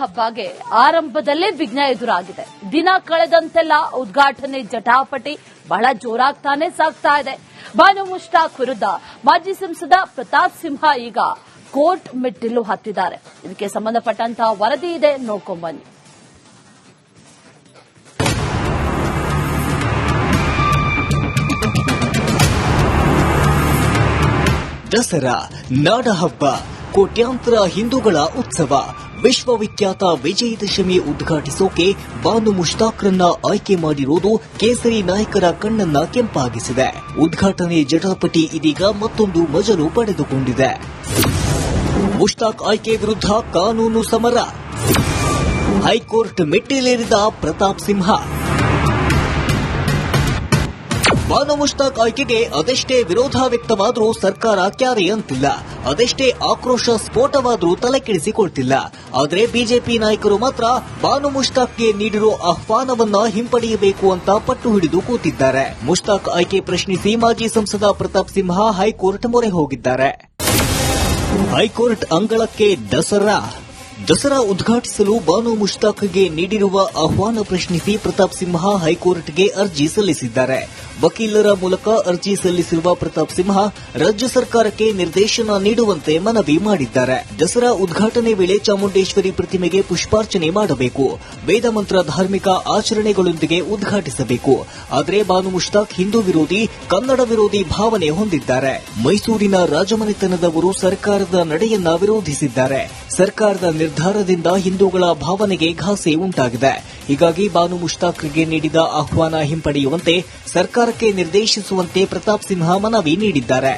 ಹಬ್ಬಗೆ ಆರಂಭದಲ್ಲೇ ವಿಘ್ನ ಎದುರಾಗಿದೆ. ದಿನ ಕಳೆದಂತೆಲ್ಲ ಉದ್ಘಾಟನೆ ಜಟಾಪಟಿ ಬಹಳ ಜೋರಾಗ್ತಾನೆ ಸಾಗ್ತಾ ಇದೆ. ಬಾನು ಮುಷ್ತಾಕ್ ವಿರುದ್ಧ ಮಾಜಿ ಸಂಸದ ಪ್ರತಾಪ್ ಸಿಂಹ ಈಗ ಕೋರ್ಟ್ ಮೆಟ್ಟಿಲು ಹತ್ತಿದ್ದಾರೆ. ಇದಕ್ಕೆ ಸಂಬಂಧಪಟ್ಟಂತಹ ವರದಿ ಇದೆ, ನೋಡ್ಕೊಂಡ್ಬನ್ನಿ. ದಸರಾ ನಾಡ ಹಬ್ಬ, ಕೋಟ್ಯಾಂತರ ಹಿಂದೂಗಳ ಉತ್ಸವ. ವಿಶ್ವವಿಖ್ಯಾತ ವಿಜಯದಶಮಿ ಉದ್ಘಾಟಿಸೋಕೆ ಬಾನು ಮುಷ್ತಾಕ್ರನ್ನ ಆಯ್ಕೆ ಮಾಡಿರುವುದು ಕೇಸರಿ ನಾಯಕರ ಕಣ್ಣನ್ನ ಕೆಂಪಾಗಿಸಿದೆ. ಉದ್ಘಾಟನೆ ಜಟಾಪಟಿ ಇದೀಗ ಮತ್ತೊಂದು ಮಜಲು ಪಡೆದುಕೊಂಡಿದೆ. ಮುಷ್ತಾಕ್ ಆಯ್ಕೆ ವಿರುದ್ಧ ಕಾನೂನು ಸಮರ, ಹೈಕೋರ್ಟ್ ಮೆಟ್ಟಿಲೇರಿದ ಪ್ರತಾಪ್ ಸಿಂಹ. ಬಾನು ಮುಷ್ತಾಕ್ ಆಯ್ಕೆಗೆ ಅದೆಷ್ಟೇ ವಿರೋಧ ವ್ಯಕ್ತವಾದರೂ ಸರ್ಕಾರ ಕ್ಯಾರೆ ಅಂತಿಲ್ಲ. ಅದೆಷ್ಟೇ ಆಕ್ರೋಶ ಸ್ಫೋಟವಾದರೂ ತಲೆಕೆಡಿಸಿಕೊಳ್ತಿಲ್ಲ. ಆದರೆ ಬಿಜೆಪಿ ನಾಯಕರು ಮಾತ್ರ ಬಾನು ಮುಷ್ತಾಕ್ಗೆ ನೀಡಿರೋ ಆಹ್ವಾನವನ್ನ ಹಿಂಪಡೆಯಬೇಕು ಅಂತ ಪಟ್ಟು ಹಿಡಿದು ಕೂತಿದ್ದಾರೆ. ಮುಷ್ತಾಕ್ ಆಯ್ಕೆ ಪ್ರಶ್ನಿಸಿ ಮಾಜಿ ಸಂಸದ ಪ್ರತಾಪ್ ಸಿಂಹ ಹೈಕೋರ್ಟ್ ಮೊರೆ ಹೋಗಿದ್ದಾರೆ. ಹೈಕೋರ್ಟ್ ಅಂಗಳಕ್ಕೆ ದಸರಾ ಉದ್ಘಾಟಿಸಲು ಬಾನು ಮುಷ್ತಾಕ್ಗೆ ನೀಡಿರುವ ಆಹ್ವಾನ ಪ್ರಶ್ನಿಸಿ ಪ್ರತಾಪ್ ಸಿಂಹ ಹೈಕೋರ್ಟ್ಗೆ ಅರ್ಜಿ ಸಲ್ಲಿಸಿದ್ದಾರೆ. ವಕೀಲರ ಮೂಲಕ ಅರ್ಜಿ ಸಲ್ಲಿಸಿರುವ ಪ್ರತಾಪ್ ಸಿಂಹ ರಾಜ್ಯ ಸರ್ಕಾರಕ್ಕೆ ನಿರ್ದೇಶನ ನೀಡುವಂತೆ ಮನವಿ ಮಾಡಿದ್ದಾರೆ. ದಸರಾ ಉದ್ಘಾಟನೆ ವೇಳೆ ಚಾಮುಂಡೇಶ್ವರಿ ಪ್ರತಿಮೆಗೆ ಪುಷ್ಪಾರ್ಚನೆ ಮಾಡಬೇಕು, ವೇದ ಮಂತ್ರ ಧಾರ್ಮಿಕ ಆಚರಣೆಗಳೊಂದಿಗೆ ಉದ್ಘಾಟಿಸಬೇಕು. ಆದರೆ ಬಾನು ಮುಷ್ತಾಕ್ ಹಿಂದೂ ವಿರೋಧಿ, ಕನ್ನಡ ವಿರೋಧಿ ಭಾವನೆ ಹೊಂದಿದ್ದಾರೆ. ಮೈಸೂರಿನ ರಾಜಮನೆತನದವರು ಸರ್ಕಾರದ ನಡೆಯನ್ನ ವಿರೋಧಿಸಿದ್ದಾರೆ. ಸರ್ಕಾರದ ನಿರ್ಧಾರದಿಂದ ಹಿಂದೂಗಳ ಭಾವನೆಗೆ ಘಾಸಿ ಉಂಟಾಗಿದೆ. ಹೀಗಾಗಿ ಬಾನು ಮುಷ್ತಾಕ್ಗೆ ನೀಡಿದ ಆಹ್ವಾನ ಹಿಂಪಡೆಯುವಂತೆ ಸರ್ಕಾರಕ್ಕೆ ನಿರ್ದೇಶಿಸುವಂತೆ ಪ್ರತಾಪ್ ಸಿಂಹ ಮನವಿ ನೀಡಿದ್ದಾರೆ.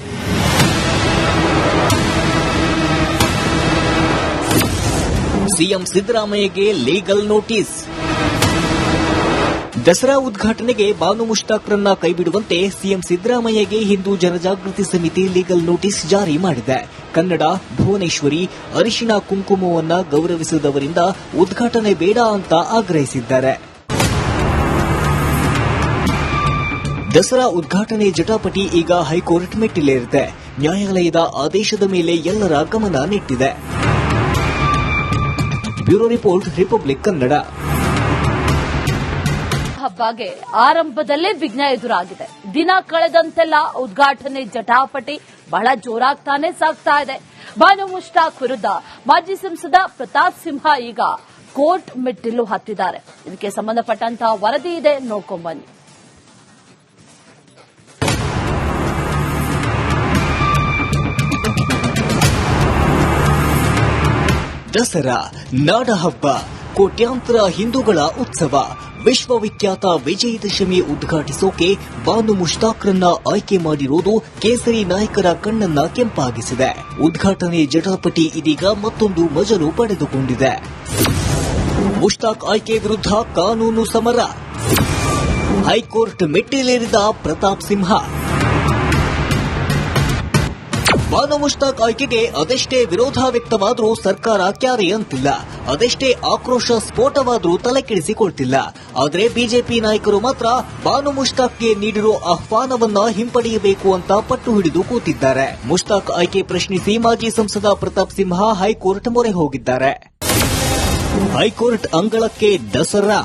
ಸಿಎಂ ಸಿದ್ದರಾಮಯ್ಯಗೆ ಲೀಗಲ್ ನೋಟಿಸ್. ದಸರಾ ಉದ್ಘಾಟನೆಗೆ ಬಾನು ಮುಷ್ತಾಕ್ರನ್ನ ಕೈಬಿಡುವಂತೆ ಸಿಎಂ ಸಿದ್ದರಾಮಯ್ಯಗೆ ಹಿಂದೂ ಜನಜಾಗೃತಿ ಸಮಿತಿ ಲೀಗಲ್ ನೋಟಿಸ್ ಜಾರಿ ಮಾಡಿದೆ. ಕನ್ನಡ, ಭುವನೇಶ್ವರಿ, ಅರಿಶಿಣ ಕುಂಕುಮವನ್ನ ಗೌರವಿಸಿದವರಿಂದ ಉದ್ಘಾಟನೆ ಬೇಡ ಅಂತ ಆಗ್ರಹಿಸಿದ್ದಾರೆ. ದಸರಾ ಉದ್ಘಾಟನೆ ಜಟಾಪಟಿ ಈಗ ಹೈಕೋರ್ಟ್ ಮೆಟ್ಟಿಲೇರಿದೆ. ನ್ಯಾಯಾಲಯದ ಆದೇಶದ ಮೇಲೆ ಎಲ್ಲರ ಗಮನ ನೆಟ್ಟಿದೆ. Bureau report, Republic Kannada. ಹಬ್ಬಗೆ ಆರಂಭದಲ್ಲೇ ವಿಘ್ನ ಎದುರಾಗಿದೆ. ದಿನ ಕಳೆದಂತೆಲ್ಲ ಉದ್ಘಾಟನೆ ಜಟಾಪಟಿ ಬಹಳ ಜೋರಾಗ್ತಾನೆ ಸಾಗ್ತಾ ಇದೆ. ಬಾನು ಮುಷ್ತಾಕ್ ವಿರುದ್ಧ ಮಾಜಿ ಸಂಸದ ಪ್ರತಾಪ್ ಸಿಂಹ ಈಗ ಕೋರ್ಟ್ ಮೆಟ್ಟಿಲು ಹತ್ತಿದ್ದಾರೆ. ಇದಕ್ಕೆ ಸಂಬಂಧಪಟ್ಟಂತಹ ವರದಿ ಇದೆ, ನೋಡ್ಕೊಂಡ್ಬನ್ನಿ. ದಸರಾ ನಾಡ ಹಬ್ಬ, ಕೋಟ್ಯಾಂತರ ಹಿಂದೂಗಳ ಉತ್ಸವ. ವಿಶ್ವವಿಖ್ಯಾತ ವಿಜಯದಶಮಿ ಉದ್ಘಾಟಿಸೋಕೆ ಬಾನು ಮುಷ್ತಾಕ್ರನ್ನ ಆಯ್ಕೆ ಮಾಡಿರುವುದು ಕೇಸರಿ ನಾಯಕರ ಕಣ್ಣನ್ನ ಕೆಂಪಾಗಿಸಿದೆ. ಉದ್ಘಾಟನೆ ಜಟಾಪಟಿ ಇದೀಗ ಮತ್ತೊಂದು ಮಜಲು ಪಡೆದುಕೊಂಡಿದೆ. ಮುಷ್ತಾಕ್ ಆಯ್ಕೆ ವಿರುದ್ಧ ಕಾನೂನು ಸಮರ, ಹೈಕೋರ್ಟ್ ಮೆಟ್ಟಿಲೇರಿದ ಪ್ರತಾಪ್ ಸಿಂಹ. ಬಾನು ಮುಷ್ತಾಕ್ ಆಯ್ಕೆಗೆ ಅದೆಷ್ಟೇ ವಿರೋಧ ವ್ಯಕ್ತವಾದರೂ ಸರ್ಕಾರ ಕ್ಯಾರೆ ಅಂತಿಲ್ಲ. ಅದೆಷ್ಟೇ ಆಕ್ರೋಶ ಸ್ಫೋಟವಾದರೂ ತಲೆಕೆಡಿಸಿಕೊಳ್ತಿಲ್ಲ. ಆದರೆ ಬಿಜೆಪಿ ನಾಯಕರು ಮಾತ್ರ ಬಾನು ಮುಷ್ತಾಕ್ಗೆ ನೀಡಿರೋ ಆಹ್ವಾನವನ್ನ ಹಿಂಪಡೆಯಬೇಕು ಅಂತ ಪಟ್ಟು ಹಿಡಿದು ಕೂತಿದ್ದಾರೆ. ಮುಷ್ತಾಕ್ ಆಯ್ಕೆ ಪ್ರಶ್ನಿಸಿ ಮಾಜಿ ಸಂಸದ ಪ್ರತಾಪ್ ಸಿಂಹ ಹೈಕೋರ್ಟ್ ಮೊರೆ ಹೋಗಿದ್ದಾರೆ. ಹೈಕೋರ್ಟ್ ಅಂಗಳಕ್ಕೆ ದಸರಾ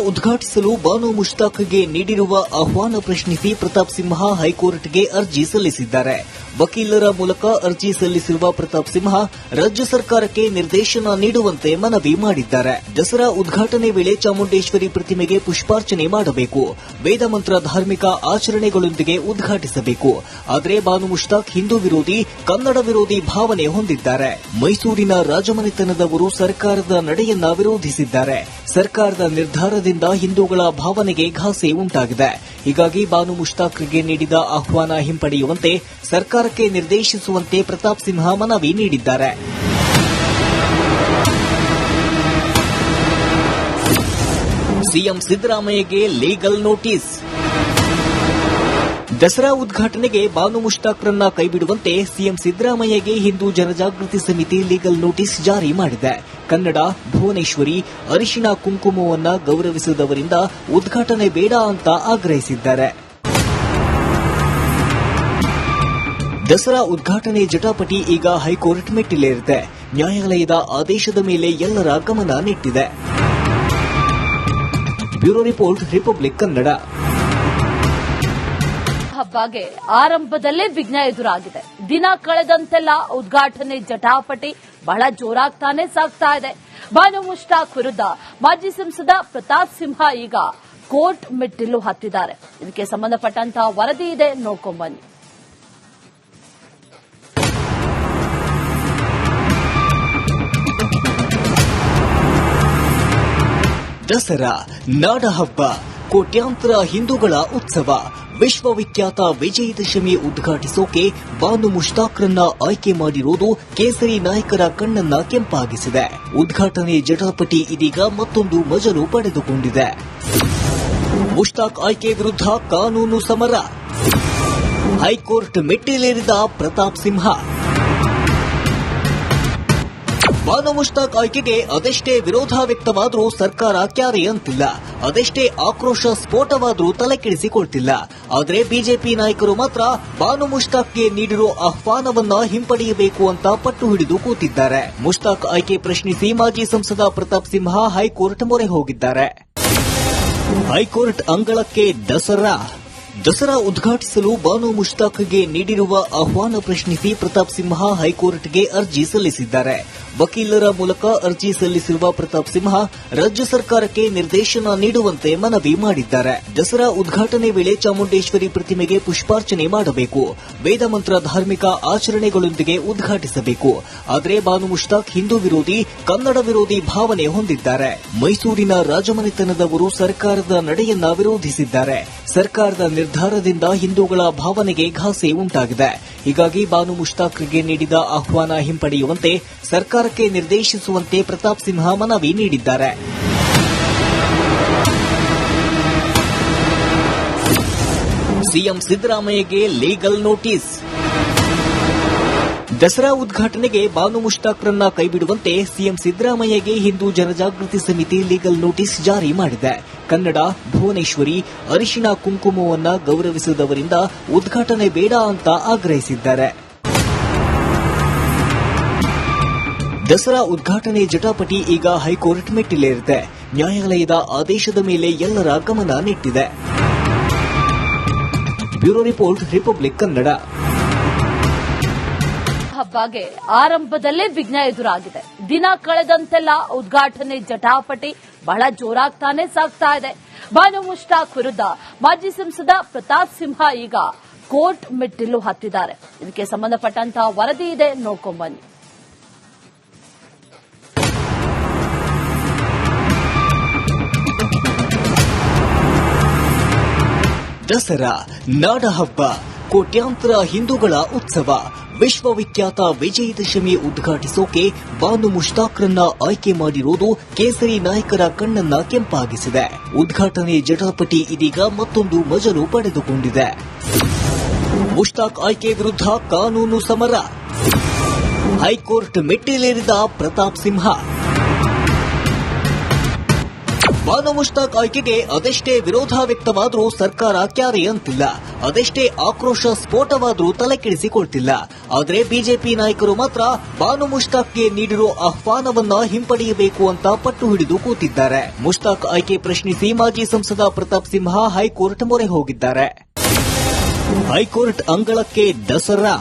ಉದ್ಘಾಟಿಸಲು ಬಾನು ಮುಷ್ತಾಕ್ಗೆ ನೀಡಿರುವ ಆಹ್ವಾನ ಪ್ರಶ್ನಿಸಿ ಪ್ರತಾಪ್ ಸಿಂಹ ಹೈಕೋರ್ಟ್ಗೆ ಅರ್ಜಿ ಸಲ್ಲಿಸಿದ್ದಾರೆ. ವಕೀಲರ ಮೂಲಕ ಅರ್ಜಿ ಸಲ್ಲಿಸಿರುವ ಪ್ರತಾಪ್ ಸಿಂಹ ರಾಜ್ಯ ಸರ್ಕಾರಕ್ಕೆ ನಿರ್ದೇಶನ ನೀಡುವಂತೆ ಮನವಿ ಮಾಡಿದ್ದಾರೆ. ದಸರಾ ಉದ್ಘಾಟನೆ ವೇಳೆ ಚಾಮುಂಡೇಶ್ವರಿ ಪ್ರತಿಮೆಗೆ ಪುಷ್ಪಾರ್ಚನೆ ಮಾಡಬೇಕು, ವೇದ ಮಂತ್ರ ಧಾರ್ಮಿಕ ಆಚರಣೆಗಳೊಂದಿಗೆ ಉದ್ಘಾಟಿಸಬೇಕು. ಆದರೆ ಬಾನು ಮುಷ್ತಾಕ್ ಹಿಂದೂ ವಿರೋಧಿ, ಕನ್ನಡ ವಿರೋಧಿ ಭಾವನೆ ಹೊಂದಿದ್ದಾರೆ. ಮೈಸೂರಿನ ರಾಜಮನೆತನದವರು ಸರ್ಕಾರದ ನಡೆಯನ್ನ ವಿರೋಧಿಸಿದ್ದಾರೆ. ಸರ್ಕಾರದ ನಿರ್ಧಾರದಿಂದ ಹಿಂದೂಗಳ ಭಾವನೆಗೆ ಘಾಸಿ ಉಂಟಾಗಿದೆ. ಹೀಗಾಗಿ ಬಾನು ಮುಷ್ತಾಕ್ಗೆ ನೀಡಿದ ಆಹ್ವಾನ ಹಿಂಪಡೆಯುವಂತೆ ಸರ್ಕಾರಕ್ಕೆ ನಿರ್ದೇಶಿಸುವಂತೆ ಪ್ರತಾಪ್ ಸಿಂಹ ಮನವಿ ನೀಡಿದ್ದಾರೆ. ಸಿಎಂ ಸಿದ್ದರಾಮಯ್ಯಗೆ ಲೀಗಲ್ ನೋಟಿಸ್. ದಸರಾ ಉದ್ಘಾಟನೆಗೆ ಬಾನು ಮುಷ್ತಾಕ್ರನ್ನ ಕೈಬಿಡುವಂತೆ ಸಿಎಂ ಸಿದ್ದರಾಮಯ್ಯಗೆ ಹಿಂದೂ ಜನಜಾಗೃತಿ ಸಮಿತಿ ಲೀಗಲ್ ನೋಟಿಸ್ ಜಾರಿ ಮಾಡಿದೆ. ಕನ್ನಡ, ಭುವನೇಶ್ವರಿ, ಅರಿಶಿಣ ಕುಂಕುಮವನ್ನ ಗೌರವಿಸಿದವರಿಂದ ಉದ್ಘಾಟನೆ ಬೇಡ ಅಂತ ಆಗ್ರಹಿಸಿದ್ದಾರೆ. ದಸರಾ ಉದ್ಘಾಟನೆ ಜಟಾಪಟಿ ಈಗ ಹೈಕೋರ್ಟ್ ಮೆಟ್ಟಿಲೇರಿದೆ. ನ್ಯಾಯಾಲಯದ ಆದೇಶದ ಮೇಲೆ ಎಲ್ಲರ ಗಮನ ನೆಟ್ಟಿದೆ. Bureau report, Republic Kannada. ಹಬ್ಬಗೆ ಆರಂಭದಲ್ಲೇ ವಿಘ್ನ ಎದುರಾಗಿದೆ. ದಿನ ಕಳೆದಂತೆಲ್ಲ ಉದ್ಘಾಟನೆ ಜಟಾಪಟಿ ಬಹಳ ಜೋರಾಗ್ತಾನೆ ಸಾಗ್ತಾ ಇದೆ. ಬಾನು ಮುಷ್ತಾಕ್ ವಿರುದ್ಧ ಮಾಜಿ ಸಂಸದ ಪ್ರತಾಪ್ ಸಿಂಹ ಈಗ ಕೋರ್ಟ್ ಮೆಟ್ಟಿಲು ಹತ್ತಿದ್ದಾರೆ. ಇದಕ್ಕೆ ಸಂಬಂಧಪಟ್ಟಂತಹ ವರದಿ ಇದೆ, ನೋಡ್ಕೊಂಡ್ಬನ್ನಿ. ದಸರಾ ನಾಡ ಹಬ್ಬ, ಕೋಟ್ಯಾಂತರ ಹಿಂದೂಗಳ ಉತ್ಸವ. ವಿಶ್ವವಿಖ್ಯಾತ ವಿಜಯದಶಮಿ ಉದ್ಘಾಟಿಸೋಕೆ ಬಾನು ಮುಷ್ತಾಕ್ರನ್ನ ಆಯ್ಕೆ ಮಾಡಿರುವುದು ಕೇಸರಿ ನಾಯಕರ ಕಣ್ಣನ್ನ ಕೆಂಪಾಗಿಸಿದೆ. ಉದ್ಘಾಟನೆ ಜಟಾಪಟಿ ಇದೀಗ ಮತ್ತೊಂದು ಮಜಲು ಪಡೆದುಕೊಂಡಿದೆ. ಮುಷ್ತಾಕ್ ಆಯ್ಕೆ ವಿರುದ್ಧ ಕಾನೂನು ಸಮರ, ಹೈಕೋರ್ಟ್ ಮೆಟ್ಟಿಲೇರಿದ ಪ್ರತಾಪ್ ಸಿಂಹ. ಬಾನು ಮುಷ್ತಾಕ್ ಆಯ್ಕೆಗೆ ಅದೆಷ್ಟೇ ವಿರೋಧ ವ್ಯಕ್ತವಾದರೂ ಸರ್ಕಾರ ಕ್ಯಾರೆ ಅಂತಿಲ್ಲ. ಅದೆಷ್ಟೇ ಆಕ್ರೋಶ ಸ್ಫೋಟವಾದರೂ ತಲೆಕೆಡಿಸಿಕೊಳ್ತಿಲ್ಲ. ಆದರೆ ಬಿಜೆಪಿ ನಾಯಕರು ಮಾತ್ರ ಬಾನು ಮುಷ್ತಾಕ್ಗೆ ನೀಡಿರೋ ಆಹ್ವಾನವನ್ನ ಹಿಂಪಡೆಯಬೇಕು ಅಂತ ಪಟ್ಟು ಹಿಡಿದು ಕೂತಿದ್ದಾರೆ. ಮುಷ್ತಾಕ್ ಆಯ್ಕೆ ಪ್ರಶ್ನಿಸಿ ಮಾಜಿ ಸಂಸದ ಪ್ರತಾಪ್ ಸಿಂಹ ಹೈಕೋರ್ಟ್ ಮೊರೆ ಹೋಗಿದ್ದಾರೆ. ಹೈಕೋರ್ಟ್ ಅಂಗಳಕ್ಕೆ ದಸರಾ ಉದ್ಘಾಟಿಸಲು ಬಾನು ಮುಷ್ತಾಕ್ಗೆ ನೀಡಿರುವ ಆಹ್ವಾನ ಪ್ರಶ್ನಿಸಿ ಪ್ರತಾಪ್ ಸಿಂಹ ಹೈಕೋರ್ಟ್ಗೆ ಅರ್ಜಿ ಸಲ್ಲಿಸಿದ್ದಾರೆ. ವಕೀಲರ ಮೂಲಕ ಅರ್ಜಿ ಸಲ್ಲಿಸಿರುವ ಪ್ರತಾಪ್ ಸಿಂಹ ರಾಜ್ಯ ಸರ್ಕಾರಕ್ಕೆ ನಿರ್ದೇಶನ ನೀಡುವಂತೆ ಮನವಿ ಮಾಡಿದ್ದಾರೆ. ದಸರಾ ಉದ್ಘಾಟನೆ ವೇಳೆ ಚಾಮುಂಡೇಶ್ವರಿ ಪ್ರತಿಮೆಗೆ ಪುಷ್ಪಾರ್ಚನೆ ಮಾಡಬೇಕು, ವೇದ ಮಂತ್ರ ಧಾರ್ಮಿಕ ಆಚರಣೆಗಳೊಂದಿಗೆ ಉದ್ಘಾಟಿಸಬೇಕು. ಆದರೆ ಬಾನು ಮುಷ್ತಾಕ್ ಹಿಂದೂ ವಿರೋಧಿ, ಕನ್ನಡ ವಿರೋಧಿ ಭಾವನೆ ಹೊಂದಿದ್ದಾರೆ. ಮೈಸೂರಿನ ರಾಜಮನೆತನದವರು ಸರ್ಕಾರದ ನಡೆಯನ್ನ ವಿರೋಧಿಸಿದ್ದಾರೆ. ಸರ್ಕಾರದ ನಿರ್ಧಾರದಿಂದ ಹಿಂದೂಗಳ ಭಾವನೆಗೆ ಘಾಸಿ ಉಂಟಾಗಿದೆ. ಹೀಗಾಗಿ ಬಾನು ಮುಷ್ತಾಕ್ಗೆ ನೀಡಿದ ಆಹ್ವಾನ ಹಿಂಪಡೆಯುವಂತೆ ಸರ್ಕಾರಕ್ಕೆ ನಿರ್ದೇಶಿಸುವಂತೆ ಪ್ರತಾಪ್ ಸಿಂಹ ಮನವಿ ನೀಡಿದ್ದಾರೆ. ಸಿಎಂ ಸಿದ್ದರಾಮಯ್ಯಗೆ ಲೀಗಲ್ ನೋಟಿಸ್. ದಸರಾ ಉದ್ಘಾಟನೆಗೆ ಬಾನು ಮುಷ್ತಾಕ್ರನ್ನ ಕೈಬಿಡುವಂತೆ ಸಿಎಂ ಸಿದ್ದರಾಮಯ್ಯಗೆ ಹಿಂದೂ ಜನಜಾಗೃತಿ ಸಮಿತಿ ಲೀಗಲ್ ನೋಟಿಸ್ ಜಾರಿ ಮಾಡಿದೆ. ಕನ್ನಡ, ಭುವನೇಶ್ವರಿ, ಅರಿಶಿಣ ಕುಂಕುಮವನ್ನ ಗೌರವಿಸಿದವರಿಂದ ಉದ್ಘಾಟನೆ ಬೇಡ ಅಂತ ಆಗ್ರಹಿಸಿದ್ದಾರೆ. ದಸರಾ ಉದ್ಘಾಟನೆ ಜಟಾಪಟಿ ಈಗ ಹೈಕೋರ್ಟ್ ಮೆಟ್ಟಿಲೇರಿದೆ. ನ್ಯಾಯಾಲಯದ ಆದೇಶದ ಮೇಲೆ ಎಲ್ಲರ ಗಮನ ನೆಟ್ಟಿದೆ. Bureau report, Republic Kannada. ಹಬ್ಬಗೆ ಆರಂಭದಲ್ಲೇ ವಿಘ್ನ ಎದುರಾಗಿದೆ. ದಿನ ಕಳೆದಂತೆಲ್ಲ ಉದ್ಘಾಟನೆ ಜಟಾಪಟಿ ಬಹಳ ಜೋರಾಗ್ತಾನೆ ಸಾಗ್ತಾ ಇದೆ. ಬಾನು ಮುಷ್ತಾಕ್ ವಿರುದ್ಧ ಮಾಜಿ ಸಂಸದ ಪ್ರತಾಪ್ ಸಿಂಹ ಈಗ ಕೋರ್ಟ್ ಮೆಟ್ಟಿಲು ಹತ್ತಿದ್ದಾರೆ. ಇದಕ್ಕೆ ಸಂಬಂಧಪಟ್ಟಂತಹ ವರದಿ ಇದೆ, ನೋಡ್ಕೊಂಡ್ಬನ್ನಿ. ದಸರಾ ನಾಡ ಹಬ್ಬ, ಕೋಟ್ಯಾಂತರ ಹಿಂದೂಗಳ ಉತ್ಸವ. ವಿಶ್ವವಿಖ್ಯಾತ ವಿಜಯದಶಮಿ ಉದ್ಘಾಟಿಸೋಕೆ ಬಾನು ಮುಷ್ತಾಕ್ರನ್ನ ಆಯ್ಕೆ ಮಾಡಿರುವುದು ಕೇಸರಿ ನಾಯಕರ ಕಣ್ಣನ್ನ ಕೆಂಪಾಗಿಸಿದೆ. ಉದ್ಘಾಟನೆ ಜಟಾಪಟಿ ಇದೀಗ ಮತ್ತೊಂದು ಮಜಲು ಪಡೆದುಕೊಂಡಿದೆ. ಮುಷ್ತಾಕ್ ಆಯ್ಕೆ ವಿರುದ್ಧ ಕಾನೂನು ಸಮರ, ಹೈಕೋರ್ಟ್ ಮೆಟ್ಟಿಲೇರಿದ ಪ್ರತಾಪ್ ಸಿಂಹ. ಬಾನು ಮುಷ್ತಾಕ್ ಆಯ್ಕೆಗೆ ಅದೆಷ್ಟೇ ವಿರೋಧ ವ್ಯಕ್ತವಾದರೂ ಸರ್ಕಾರ ಕ್ಯಾರೆ ಅಂತಿಲ್ಲ. ಅದೆಷ್ಟೇ ಆಕ್ರೋಶ ಸ್ಫೋಟವಾದರೂ ತಲೆಕೆಡಿಸಿಕೊಳ್ತಿಲ್ಲ. ಆದರೆ ಬಿಜೆಪಿ ನಾಯಕರು ಮಾತ್ರ ಬಾನು ಮುಷ್ತಾಕ್ಗೆ ನೀಡಿರೋ ಆಹ್ವಾನವನ್ನ ಹಿಂಪಡೆಯಬೇಕು ಅಂತ ಪಟ್ಟು ಹಿಡಿದು ಕೂತಿದ್ದಾರೆ. ಮುಷ್ತಾಕ್ ಆಯ್ಕೆ ಪ್ರಶ್ನಿಸಿ ಮಾಜಿ ಸಂಸದ ಪ್ರತಾಪ್ ಸಿಂಹ ಹೈಕೋರ್ಟ್ ಮೊರೆ ಹೋಗಿದ್ದಾರೆ. ಹೈಕೋರ್ಟ್ ಅಂಗಳಕ್ಕೆ ದಸರಾ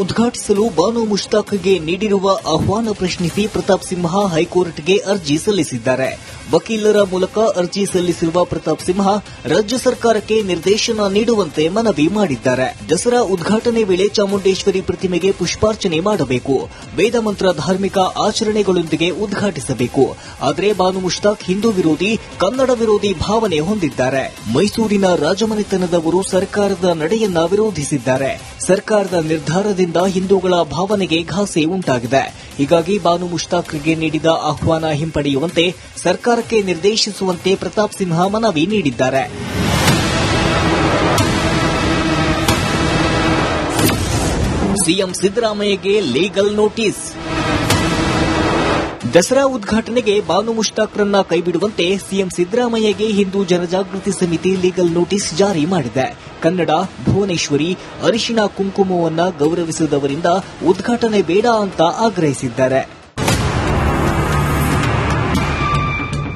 ಉದ್ಘಾಟಿಸಲು ಬಾನು ಮುಷ್ತಾಕ್ಗೆ ನೀಡಿರುವ ಆಹ್ವಾನ ಪ್ರಶ್ನಿಸಿ ಪ್ರತಾಪ್ ಸಿಂಹ ಹೈಕೋರ್ಟ್ಗೆ ಅರ್ಜಿ ಸಲ್ಲಿಸಿದ್ದಾರೆ. ವಕೀಲರ ಮೂಲಕ ಅರ್ಜಿ ಸಲ್ಲಿಸಿರುವ ಪ್ರತಾಪ್ ಸಿಂಹ ರಾಜ್ಯ ಸರ್ಕಾರಕ್ಕೆ ನಿರ್ದೇಶನ ನೀಡುವಂತೆ ಮನವಿ ಮಾಡಿದ್ದಾರೆ. ದಸರಾ ಉದ್ಘಾಟನೆ ವೇಳೆ ಚಾಮುಂಡೇಶ್ವರಿ ಪ್ರತಿಮೆಗೆ ಪುಷ್ಪಾರ್ಚನೆ ಮಾಡಬೇಕು, ವೇದ ಮಂತ್ರ ಧಾರ್ಮಿಕ ಆಚರಣೆಗಳೊಂದಿಗೆ ಉದ್ಘಾಟಿಸಬೇಕು. ಆದರೆ ಬಾನು ಮುಷ್ತಾಕ್ ಹಿಂದೂ ವಿರೋಧಿ, ಕನ್ನಡ ವಿರೋಧಿ ಭಾವನೆ ಹೊಂದಿದ್ದಾರೆ. ಮೈಸೂರಿನ ರಾಜಮನೆತನದವರು ಸರ್ಕಾರದ ನಡೆಯನ್ನ ವಿರೋಧಿಸಿದ್ದಾರೆ. ಸರ್ಕಾರದ ನಿರ್ಧಾರದಿಂದ ಹಿಂದೂಗಳ ಭಾವನೆಗೆ ಘಾಸಿ ಉಂಟಾಗಿದೆ. ಹೀಗಾಗಿ ಬಾನು ಮುಷ್ತಾಕ್ಗೆ ನೀಡಿದ ಆಹ್ವಾನ ಹಿಂಪಡೆಯುವಂತೆ ಸರ್ಕಾರಕ್ಕೆ ನಿರ್ದೇಶಿಸುವಂತೆ ಪ್ರತಾಪ್ ಸಿಂಹ ಮನವಿ ನೀಡಿದ್ದಾರೆ. ಸಿಎಂ ಸಿದ್ದರಾಮಯ್ಯಗೆ ಲೀಗಲ್ ನೋಟಿಸ್. ದಸರಾ ಉದ್ಘಾಟನೆಗೆ ಬಾನು ಮುಷ್ತಾಕ್ರನ್ನ ಕೈಬಿಡುವಂತೆ ಸಿಎಂ ಸಿದ್ದರಾಮಯ್ಯಗೆ ಹಿಂದೂ ಜನಜಾಗೃತಿ ಸಮಿತಿ ಲೀಗಲ್ ನೋಟಿಸ್ ಜಾರಿ ಮಾಡಿದೆ. ಕನ್ನಡ, ಭುವನೇಶ್ವರಿ, ಅರಿಶಿಣ ಕುಂಕುಮವನ್ನ ಗೌರವಿಸಿದವರಿಂದ ಉದ್ಘಾಟನೆ ಬೇಡ ಅಂತ ಆಗ್ರಹಿಸಿದ್ದಾರೆ.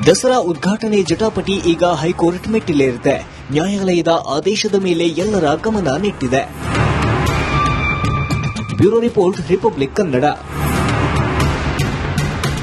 ದಸರಾ ಉದ್ಘಾಟನೆ ಜಟಾಪಟಿ ಈಗ ಹೈಕೋರ್ಟ್ ಮೆಟ್ಟಿಲೇರಿದೆ. ನ್ಯಾಯಾಲಯದ ಆದೇಶದ ಮೇಲೆ ಎಲ್ಲರ ಗಮನ ನೆಟ್ಟಿದೆ. Bureau report, Republic Kannada.